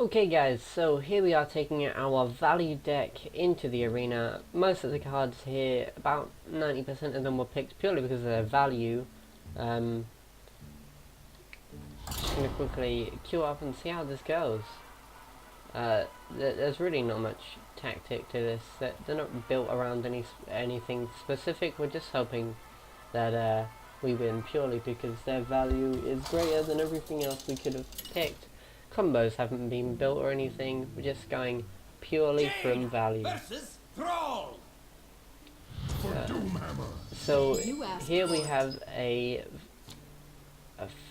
Okay guys, so here we are taking our value deck into the arena. Most of the cards here, about 90% of them were picked purely because of their value. Just going to quickly queue up and see how this goes. There's really not much tactic to this. They're not built around anything specific. We're just hoping that we win purely because their value is greater than everything else we could have picked. Combos haven't been built or anything, we're just going purely from value. So here we have a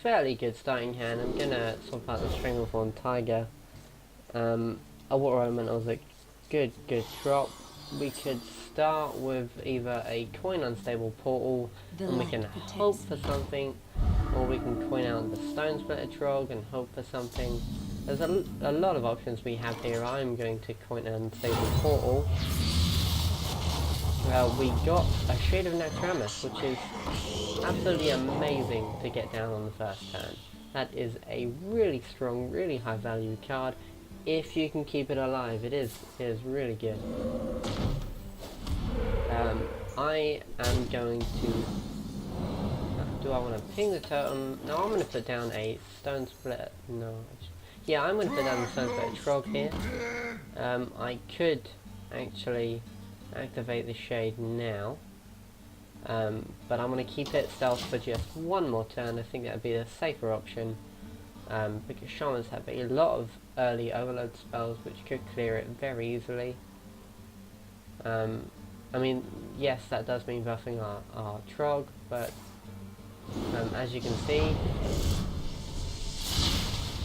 fairly good starting hand. I'm gonna swap out the Stranglethorn Tiger. A Water Elemental is a good drop. We could start with either a coin unstable portal and we can hope for something, or we can coin out the Stone Splitter Trog and hope for something. There's a lot of options we have here. I'm going to coin an unstable portal. We got a Shade of Naxxramas, which is absolutely amazing to get down on the first turn. That is a really strong, really high value card. If you can keep it alive, it is really good. I am going to... do I want to ping the totem? No, I'm going to put down a Stone Splitter. No. Yeah, I'm going to put down the Stone Splitter Trog here. I could actually activate the Shade now. But I'm going to keep it stealth for just one more turn. I think that would be a safer option. Because Shamans have a lot of early overload spells which could clear it very easily. I mean, yes, that does mean buffing our Trog, but as you can see,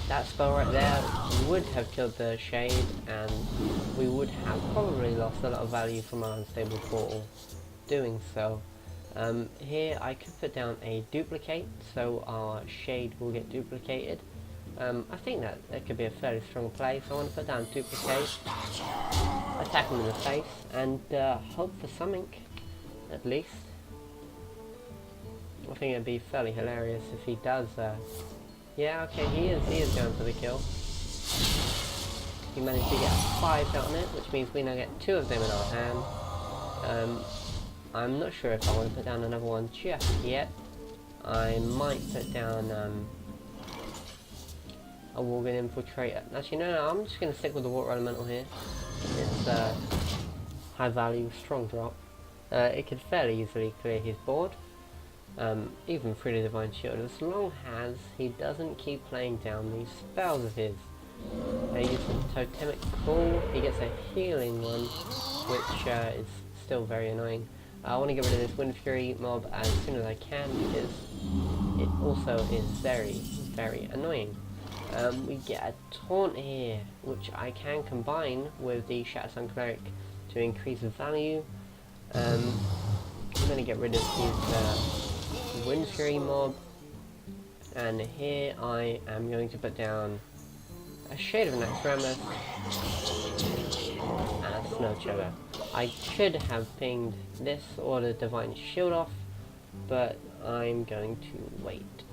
that spell right there would have killed the Shade, and we would have probably lost a lot of value from our unstable portal doing so. Here I could put down a duplicate, so our Shade will get duplicated. I think that could be a fairly strong play, so I want to put down duplicate, attack him in the face, and hope for something, at least. I think it'd be fairly hilarious if he does. Yeah, okay, he is going for the kill. He managed to get 5 out on it, which means we now get 2 of them in our hand. I'm not sure if I want to put down another one just yet. I might put down a Worgen Infiltrator. Actually, no, I'm just going to stick with the Water Elemental here. It's high value, strong drop. It could fairly easily clear his board. Even through the Divine Shield, as long as he doesn't keep playing down these spells of his. He uses Totemic Call, he gets a healing one, which is still very annoying. I want to get rid of this Wind Fury mob as soon as I can, because it also is very annoying. We get a Taunt here, which I can combine with the Shattered Sun Cleric to increase the value. I'm going to get rid of his Wind Fury mob, and here I am going to put down a Shade of Naxxramas and a Snow Chugger. I could have pinged this or the Divine Shield off, but I'm going to wait.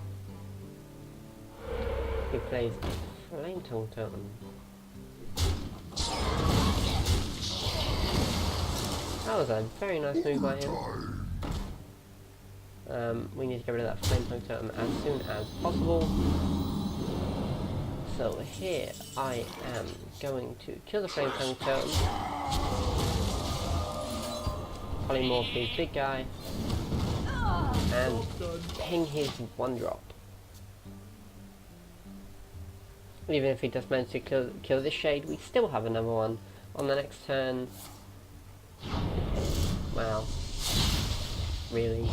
He plays a Flame Tongue Totem. That was a very nice move by him. We need to get rid of that Flame Tongue Totem as soon as possible. So here I am going to kill the Flame Tongue Totem, polymorph his big guy, and ping his 1-drop. Even if he does manage to kill this Shade, we still have another one on the next turn. Wow. Really?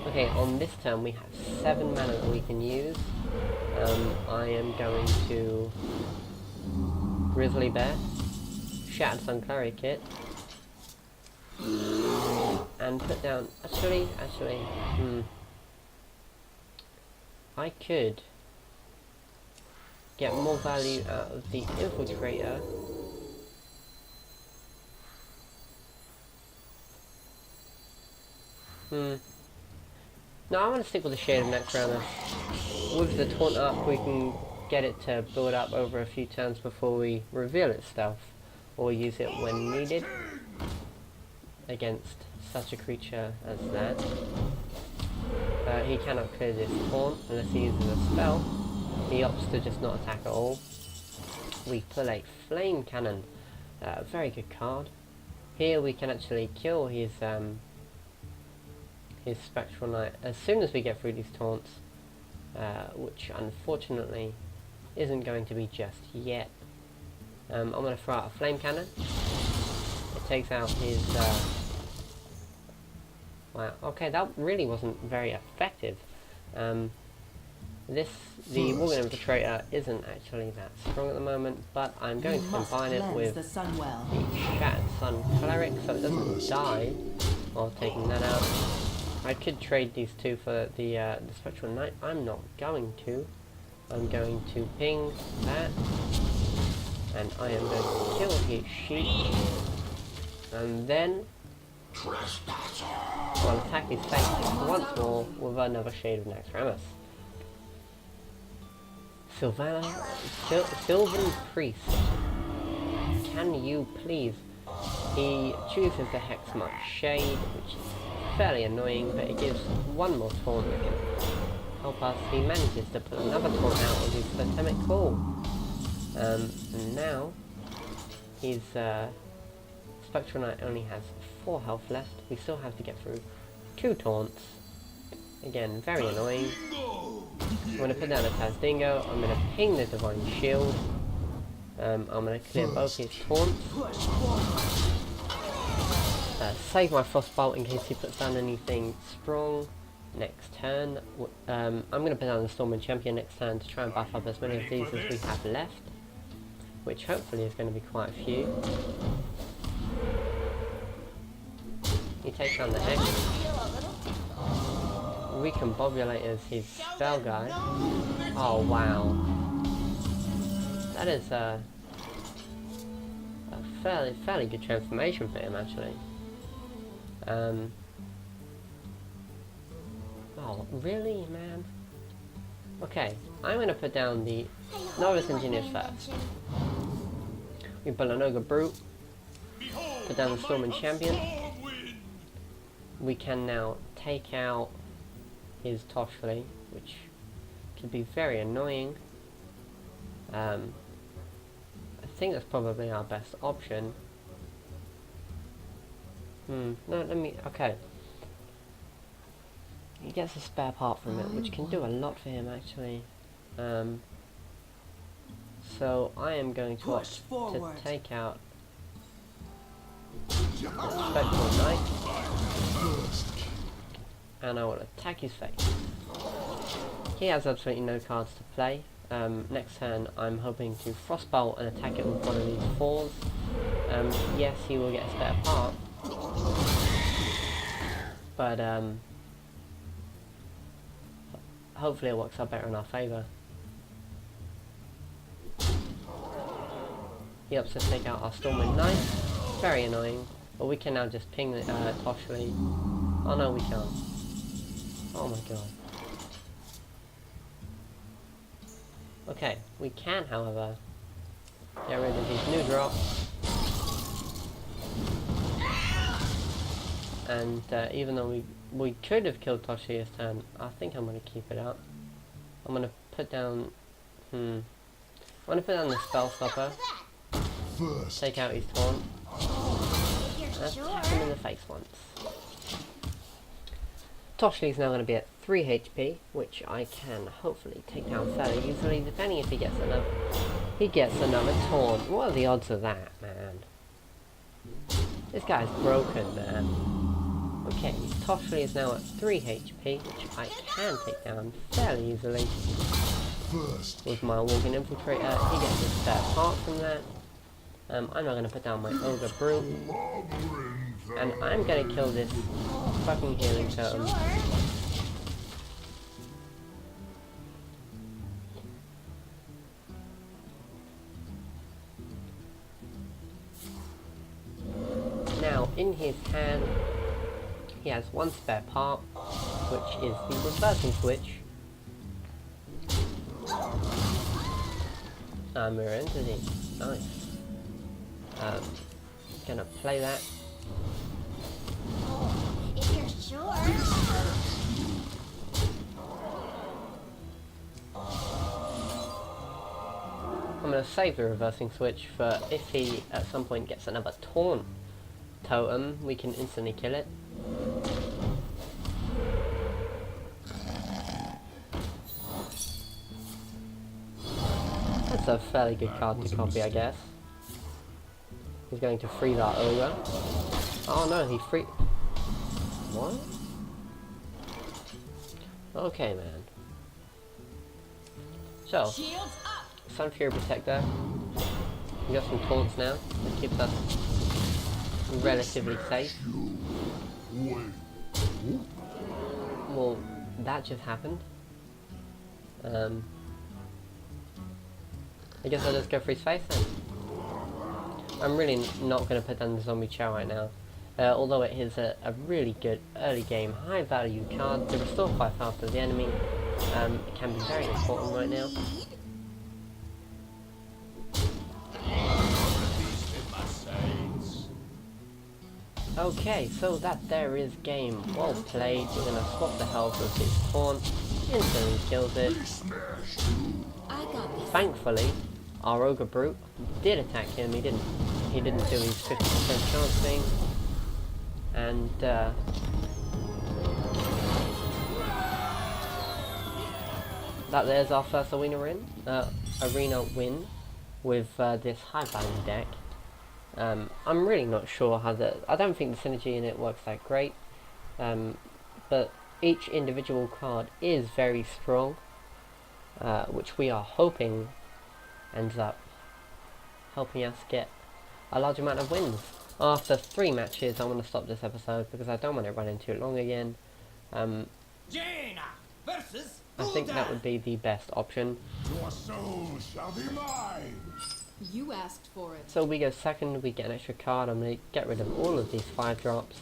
Okay, on this turn we have 7 mana that we can use. I am going to Grizzly Bear, Shattered Sun Cleric it, and put down... Actually, I could get more value out of the Infiltrator. No, I'm going to stick with the Shade of Naxxramas. With the taunt up, we can get it to build up over a few turns before we reveal itself, or use it when needed against such a creature as that. He cannot clear this taunt unless he uses a spell. He opts to just not attack at all. We pull a Flame Cannon, very good card. Here we can actually kill his Spectral Knight as soon as we get through these taunts, which unfortunately isn't going to be just yet. I'm going to throw out a Flame Cannon. It takes out his... wow, okay, that really wasn't very effective. The Worgen Infiltrator isn't actually that strong at the moment, but I'm going to combine it with the Shattered Sun Cleric so it doesn't die while taking that out. I could trade these two for the Spectral Knight. I'm not going to. I'm going to ping that, and I am going to kill his sheep, and then I'll attack his face once more with another Shade of Naxxramas. Sylvan Priest, can you please? He chooses the Hexmark Shade, which is fairly annoying, but it gives one more taunt that can help us. He manages to put another taunt out with his Totemic Call. And now his Spectral Knight only has 4 health left. We still have to get through 2 taunts. Again, very annoying. I'm going to put down a Tazdingo. I'm going to ping the Divine Shield. I'm going to clear both his taunts. Save my Frostbolt in case he puts down anything strong next turn. I'm going to put down the Stormwind Champion next turn to try and buff up as many of these as we have left, which hopefully is going to be quite a few. He takes down the Hex. Recombobulate as his spell guy. Oh wow. That is a fairly good transformation for him actually. Oh really, man? Okay, I'm gonna put down the Novice Engineer first. We pull an Ogre Brute, put down the Stormwind Champion. We can now take out his Toshli, which could be very annoying. I think that's probably our best option. No, okay. He gets a spare part from it, which can do a lot for him actually. So I am going to opt to take out the Spectral Knight, and I will attack his face. He has absolutely no cards to play. Next turn I'm hoping to Frostbolt and attack it with one of these 4s. Yes, he will get a spare part, but hopefully it works out better in our favour. He opts to take out our Stormwind Knight. Very annoying, but we can now just ping the Toshli. Oh no, we can't. Oh my god. Okay, we can, however, get rid of his new drop. And even though we could have killed Toshi this turn, I think I'm going to keep it up. I'm going to put down... I'm going to put down the Spell Stopper. Take out his taunt. And attack him in the face once. Toshli is now going to be at 3 HP, which I can hopefully take down fairly easily, depending if he gets another... He gets another taunt. What are the odds of that, man? This guy's broken, man. Okay, Toshli is now at 3 HP, which I can take down fairly easily. With my Worgen Infiltrator, he gets a spare part from that. I'm not going to put down my Ogre Brute. And I'm going to kill this fucking healing totem. Now, in his hand, he has one spare part, which is the Reversing Switch. Mirror Entity. Nice. Gonna play that. If you're sure. I'm gonna save the reversing switch for if he at some point gets another taunt totem, we can instantly kill it. That's a fairly good card to copy, I guess. He's going to freeze our ogre. Oh no, he free. What? Okay, man. So, Sun Fury Protector. We got some taunts now. That keeps us relatively safe. Well, that just happened. I guess I'll just go for his face then. I'm really not going to put down the Zombie Chow right now. Although it is a really good early game, high value card to restore 5 health to the enemy. It can be very important right now. Okay, so that there is game well played. We're going to swap the health of his taunt, instantly kills it. Thankfully, our Ogre Brute did attack him. He didn't do his 50% chance thing. And that there's our first arena win with this high value deck. I'm really not sure how I don't think the synergy in it works that great, but each individual card is very strong, which we are hoping ends up helping us get a large amount of wins. After 3 matches, I'm going to stop this episode because I don't want it running too long again. Jaina versus I think that would be the best option. Your soul shall be mine. You asked for it. So we go second, we get an extra card. I'm going to get rid of all of these 5 drops.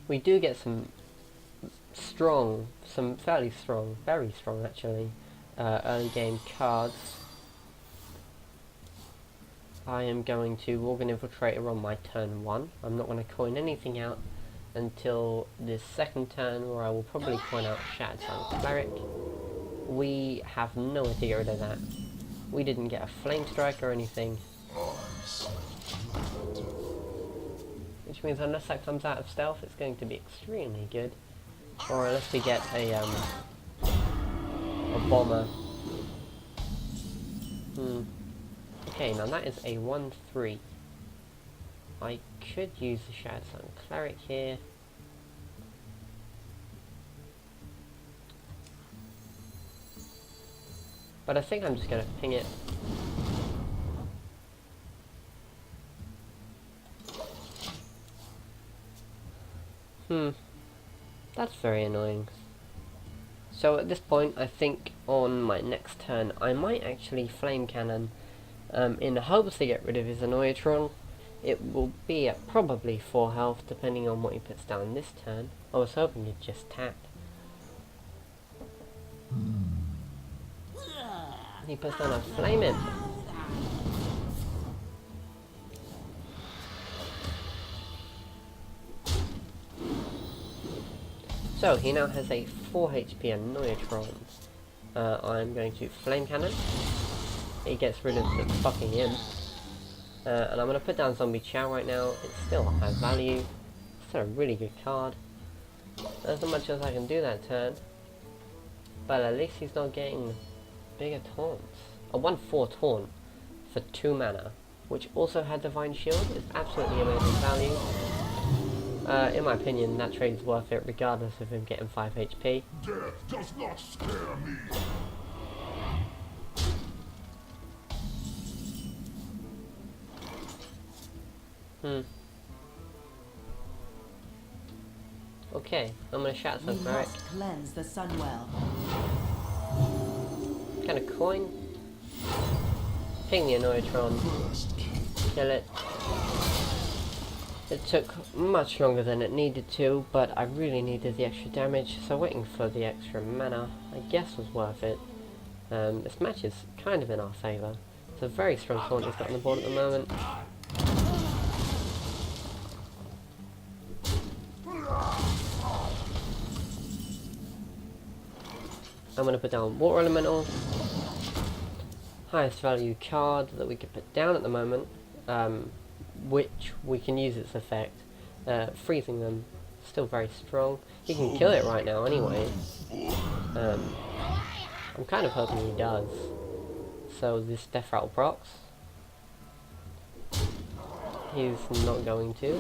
We do get some fairly strong, very strong actually, early game cards. I am going to Organ Infiltrator on my turn 1. I'm not going to coin anything out until this second turn, where I will probably coin out Shattered Sun Cleric. We have no way to get rid of that. We didn't get a Flame Strike or anything. Which means unless that comes out of stealth, it's going to be extremely good. Or unless we get a bomber. Okay, now that is a 1-3. I could use the Shattered Sun Cleric here. But I think I'm just going to ping it. That's very annoying. So at this point, I think on my next turn, I might actually Flame Cannon in the hopes to get rid of his Annoyatron. It will be at probably 4 health, depending on what he puts down this turn. I was hoping he'd just tap. He puts down a Flame Imp. So he now has a 4 HP Annoyatron. I'm going to Flame Cannon. He gets rid of the fucking Imp. And I'm going to put down Zombie Chow right now. It's still a high value. It's still a really good card. There's not much else I can do that turn. But at least he's not getting bigger taunts. A 1/4 taunt for 2 mana, which also had Divine Shield, is absolutely amazing value. In my opinion, that trade is worth it regardless of him getting 5 HP. Death does not scare me. Okay, I'm gonna Shatter Sun Cleric. Cleanse the Sunwell. Gonna coin. Ping the Annoyatron. Kill it. It took much longer than it needed to, but I really needed the extra damage, so waiting for the extra mana, I guess, was worth it. This match is kind of in our favour. It's a very strong taunt he's got on the board at the moment. I'm going to put down Water Elemental. Highest value card that we could put down at the moment, which we can use its effect. Freezing them, still very strong. He can kill it right now anyway. I'm kind of hoping he does. So this Death Rattle procs. He's not going to,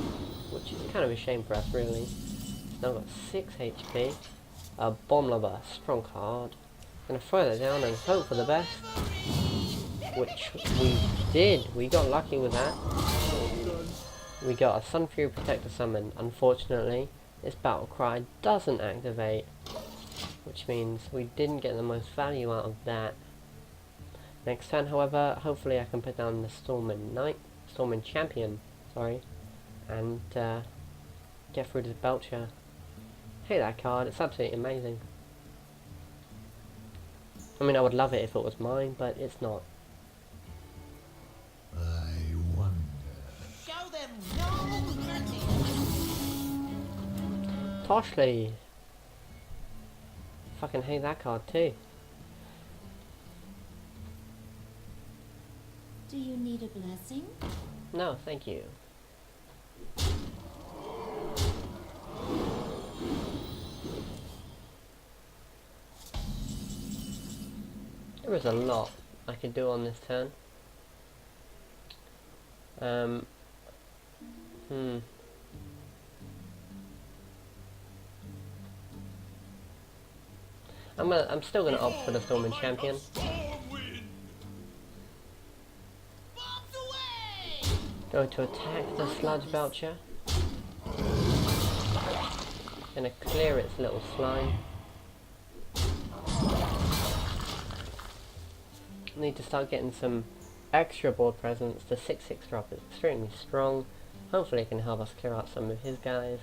which is kind of a shame for us really. He's now got 6 HP. A Bomb Lover, strong card. Gonna throw that down and hope for the best. Which we did. We got lucky with that. We got a Sun Fury Protector summon. Unfortunately, this Battle Cry doesn't activate, which means we didn't get the most value out of that. Next turn, however, hopefully I can put down the Stormwind Champion, sorry, and get through this Belcher. Hate that card, it's absolutely amazing. I mean, I would love it if it was mine, but it's not. I wonder. Show them no mercy. Toshly! Fucking hate that card too. Do you need a blessing? No, thank you. There is a lot I could do on this turn. I'm still gonna opt for the Stormwind Champion. Going to attack the Sludge Belcher. Gonna clear its little slime. Need to start getting some extra board presence. The 6/6 drop is extremely strong. Hopefully it can help us clear out some of his guys.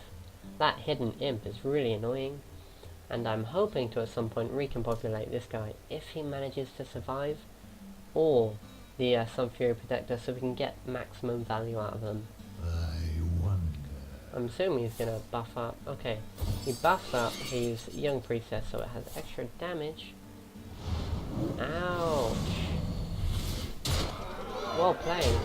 That hidden imp is really annoying, and I'm hoping to at some point recompopulate this guy if he manages to survive, or the Sun Fury Protector, so we can get maximum value out of them. I wonder. I'm assuming he's gonna buff up. Okay, he buffs up his Young Priestess so it has extra damage. Ouch! Well played.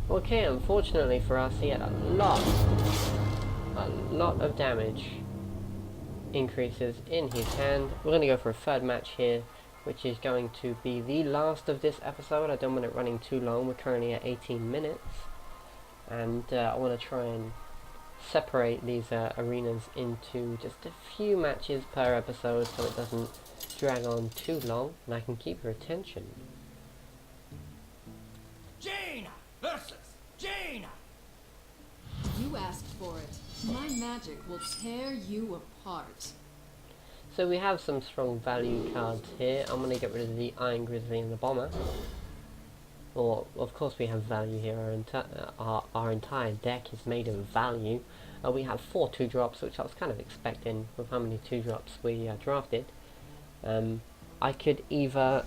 Okay, unfortunately for us, he had a lot of damage increases in his hand. We're going to go for a third match here, which is going to be the last of this episode. I don't want it running too long. We're currently at 18 minutes, and I want to try and separate these arenas into just a few matches per episode so it doesn't drag on too long and I can keep your attention. Jaina versus Jaina. You asked for it. My magic will tear you apart. So we have some strong value cards here. I'm going to get rid of the Iron Grizzly and the Bomber. Or, of course we have value here. Our entire deck is made of value. We have 4 2-drops, which I was kind of expecting with how many 2-drops we drafted. I could either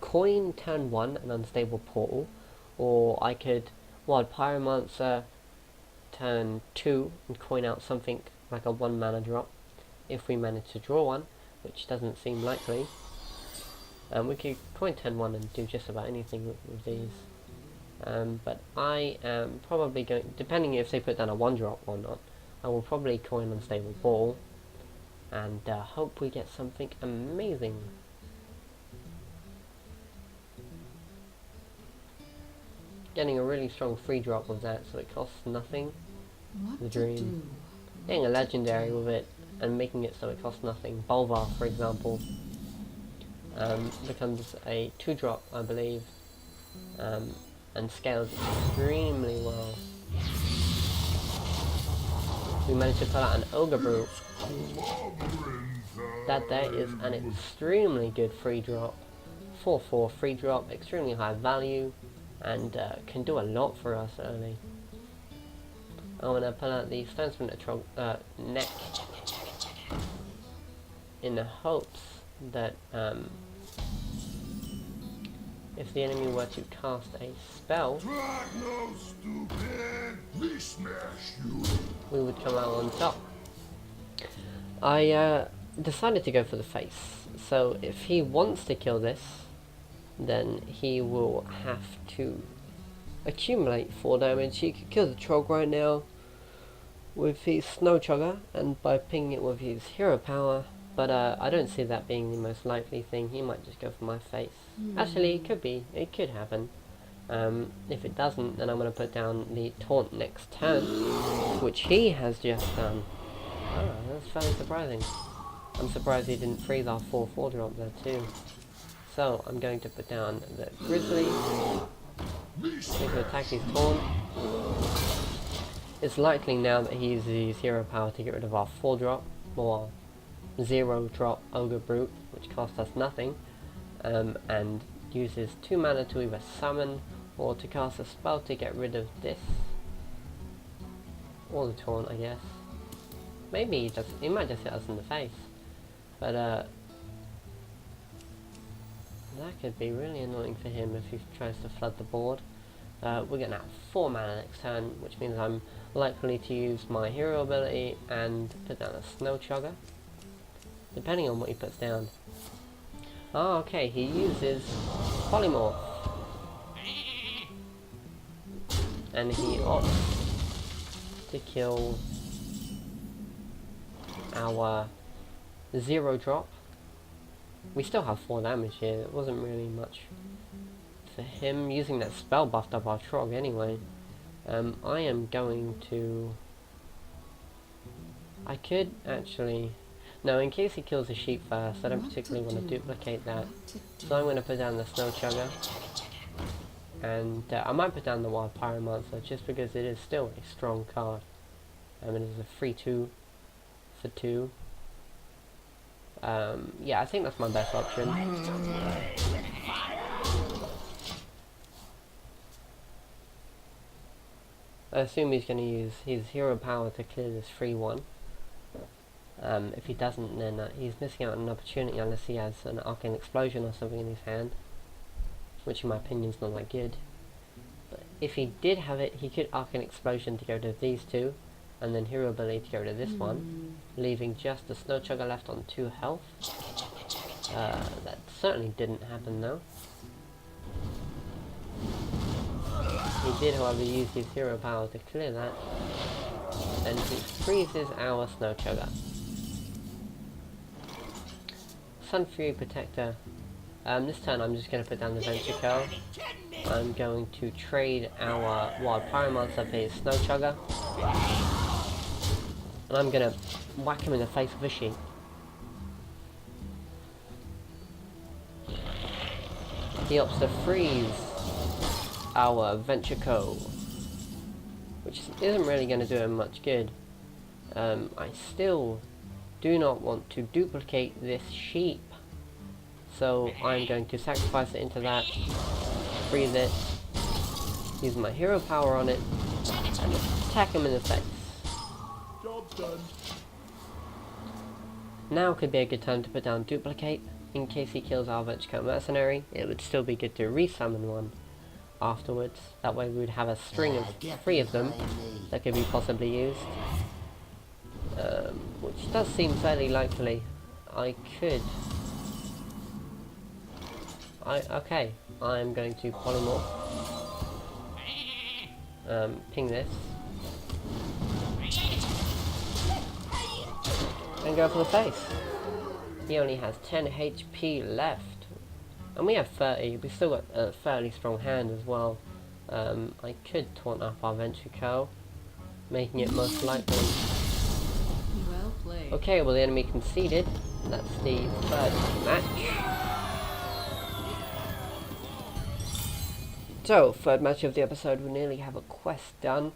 coin turn 1 an Unstable Portal, or I could Wild Pyromancer turn 2 and coin out something like a 1 mana drop if we manage to draw one, which doesn't seem likely. We could coin turn 1 and do just about anything with these. But I am probably going, depending if they put down a 1-drop or not, I will probably coin Unstable Ball and hope we get something amazing. Getting a really strong free drop with that, so it costs nothing. What The to dream. do? Getting a legendary with it and making it so it costs nothing. Bolvar, for example, becomes a 2-drop, I believe, and scales extremely well. We managed to pull out an Ogre Brute. That there is an extremely good free drop 4/4 free drop, extremely high value, and can do a lot for us early. I'm gonna pull out the Stone Splinter neck in the hopes that if the enemy were to cast a spell, we would come out on top. I decided to go for the face, so if he wants to kill this, then he will have to accumulate 4 damage. He could kill the Trog right now with his Snow Chugger and by pinging it with his hero power, but I don't see that being the most likely thing. He might just go for my face. Actually, it could be. It could happen. If it doesn't, then I'm going to put down the taunt next turn, which he has just done. Oh, that's fairly surprising. I'm surprised he didn't freeze our 4/4 drop there too. So I'm going to put down the Grizzly. Going to attack his taunt. It's likely now that he uses his hero power to get rid of our 4 drop, or 0 drop Ogre Brute, which costs us nothing, and uses 2 mana to either summon or to cast a spell to get rid of this, or the taunt, I guess. Maybe he might just hit us in the face, but that could be really annoying for him if he tries to flood the board. We're going to have 4 mana next turn, which means I'm likely to use my hero ability and put down a Snow Chugger, depending on what he puts down. Oh, okay, he uses Polymorph, and he opts to kill our 0 drop. We still have 4 damage here. It wasn't really much for him. Using that spell buffed up our Trog anyway. I am going to... I could actually... No, in case he kills the sheep first, I don't particularly want to duplicate that. So I'm going to put down the Snow Chugger. And I might put down the Wild Pyromancer just because it is still a strong card. It is a free 2 for 2. Yeah, I think that's my best option. I assume he's going to use his hero power to clear this free one. If he doesn't, then he's missing out on an opportunity unless he has an Arcane Explosion or something in his hand, which in my opinion is not that good. But if he did have it, he could Arcane Explosion to go to these 2, and then hero ability to go to this one, leaving just the Snow Chugger left on 2 health. That certainly didn't happen though. He did, however, use his hero power to clear that, and he freezes our Snow Chugger. Sun Fury Protector. This turn I'm just going to put down the Venture Curl. I'm going to trade our Wild Pyromancer for his Snow Chugger, and I'm going to whack him in the face with a sheep. He opts to freeze our Venture Co, which isn't really going to do him much good. I still do not want to duplicate this sheep, so I'm going to sacrifice it into that, freeze it, use my hero power on it, and attack him in the face. Job done. Now could be a good time to put down duplicate. In case he kills our Venture Co mercenary, it would still be good to resummon one afterwards. That way we would have a string of 3 of them that could be possibly used, which does seem fairly likely. Okay, I'm going to polymorph, ping this, and go for the face. He only has 10 HP left, and we have 30. We've still got a fairly strong hand as well. I could taunt up our Venture Co, making it most likely. Well played. Okay, well the enemy conceded. That's the 3rd match. So, 3rd match of the episode, we nearly have a quest done.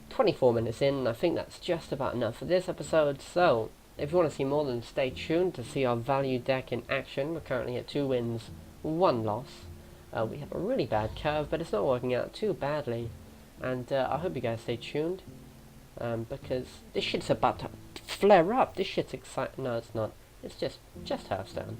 24 minutes in, and I think that's just about enough for this episode. So, if you want to see more, then stay tuned to see our value deck in action. We're currently at 2 wins, 1 loss. We have a really bad curve, but it's not working out too badly. And I hope you guys stay tuned, because this shit's about to flare up. This shit's exciting. No, it's not. It's just Hearthstone.